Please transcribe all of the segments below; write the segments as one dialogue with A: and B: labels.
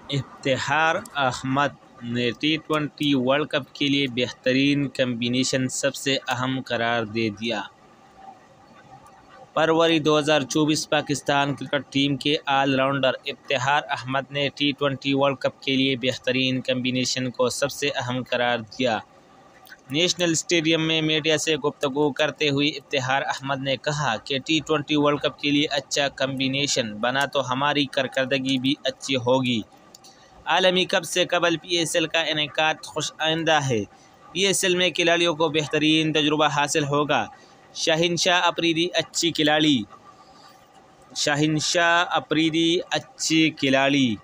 A: افتخار احمد نے T20 world cup کے لیے بہترین کمبینیشن سب سے اہم قرار دے دیا۔ فروری 2024 پاکستان کرکٹ ٹیم کے آل راؤنڈر افتخار احمد نے T20 ورلڈ کپ کے لیے بہترین کمبینیشن کو سب سے اہم قرار دیا۔ نیشنل اسٹیڈیم میں میڈیا سے گفتگو کرتے ہوئے افتخار احمد نے کہا کہ T20 ورلڈ کپ کے لیے اچھا کمبینیشن بنا تو ہماری کارکردگی بھی اچھی ہوگی۔ عالمی کپ سے قبل PSL کا انعقاد خوش آئندہ ہے۔ PSL میں کھلاڑیوں کو بہترین تجربہ حاصل ہوگا۔ شاہنشاہ افریدی اچھے کھلاڑی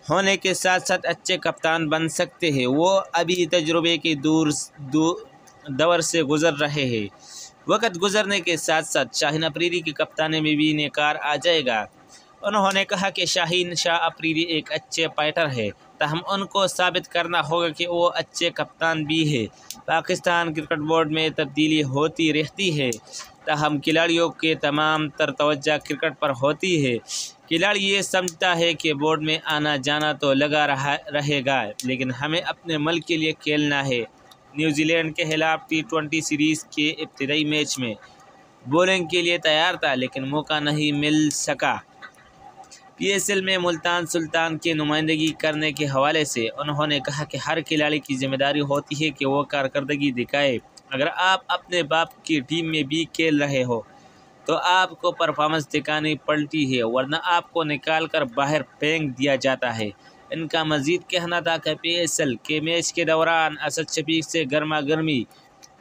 A: ہونے کے ساتھ ساتھ اچھے کپتان بن سکتے ہیں۔ وہ ابھی تجربے کے دور سے گزر رہے ہیں۔ وقت گزرنے کے ساتھ ساتھ شاہین افریدی کی کپتانی میں بھی نکھار آ جائے گا۔ انہوں نے کہا کہ شاہنشاہ افریدی ایک اچھے فائٹر ہے، تاہم ان کو ثابت کرنا ہوگا کہ وہ اچھے کپتان بھی ہیں۔ پاکستان کرکٹ بورڈ میں تبدیلی ہوتی رہتی ہے، تاہم کھلاڑیوں کی تمام تر توجہ کرکٹ پر ہوتی ہے۔ کھلاڑی یہ سمجھتا ہے کہ بورڈ میں آنا جانا تو لگا رہے گا، لیکن ہمیں اپنے ملک کے لیے کھیلنا ہے۔ نیوزی لینڈ کے خلاف T20 سیریز کے ابتدائی میچ میں بولنگ کے لیے تیار تھا، لیکن موقع نہیں مل سکا۔ PSL میں ملتان سلطان کی نمائندگی کرنے کے حوالے سے انہوں نے کہا کہ ہر کھلاڑی کی ذمہ داری ہوتی ہے کہ وہ کارکردگی دکھائے۔ اگر آپ اپنے باپ کی ٹیم میں بھی کھیل رہے ہو تو آپ کو پرفارمنس دکھانی پڑتی ہے، ورنہ آپ کو نکال کر باہر پھینک دیا جاتا ہے۔ ان کا مزید کہنا تھا کہ PSL کے میچ کے دوران اسد شفیق سے گرما گرمی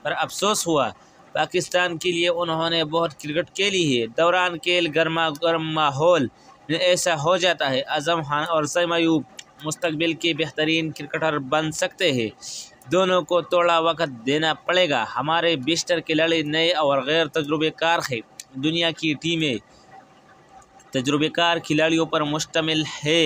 A: پر افسوس ہوا۔ پاکستان کے لیے انہوں نے بہت کرکٹ کھیلی ہے۔ دوران کھیل گرما گرم ماحول میں ایسا ہو جاتا ہے۔ اعظم خان اور سیم ایوب مستقبل کے بہترین کرکٹر بن سکتے ہیں۔ دونوں کو تھوڑا وقت دینا پڑے گا۔ ہمارے بیشتر کھلاڑی نئے اور غیر تجربہ کار ہیں۔ دنیا کی ٹیمیں تجربہ کار کھلاڑیوں پر مشتمل ہے۔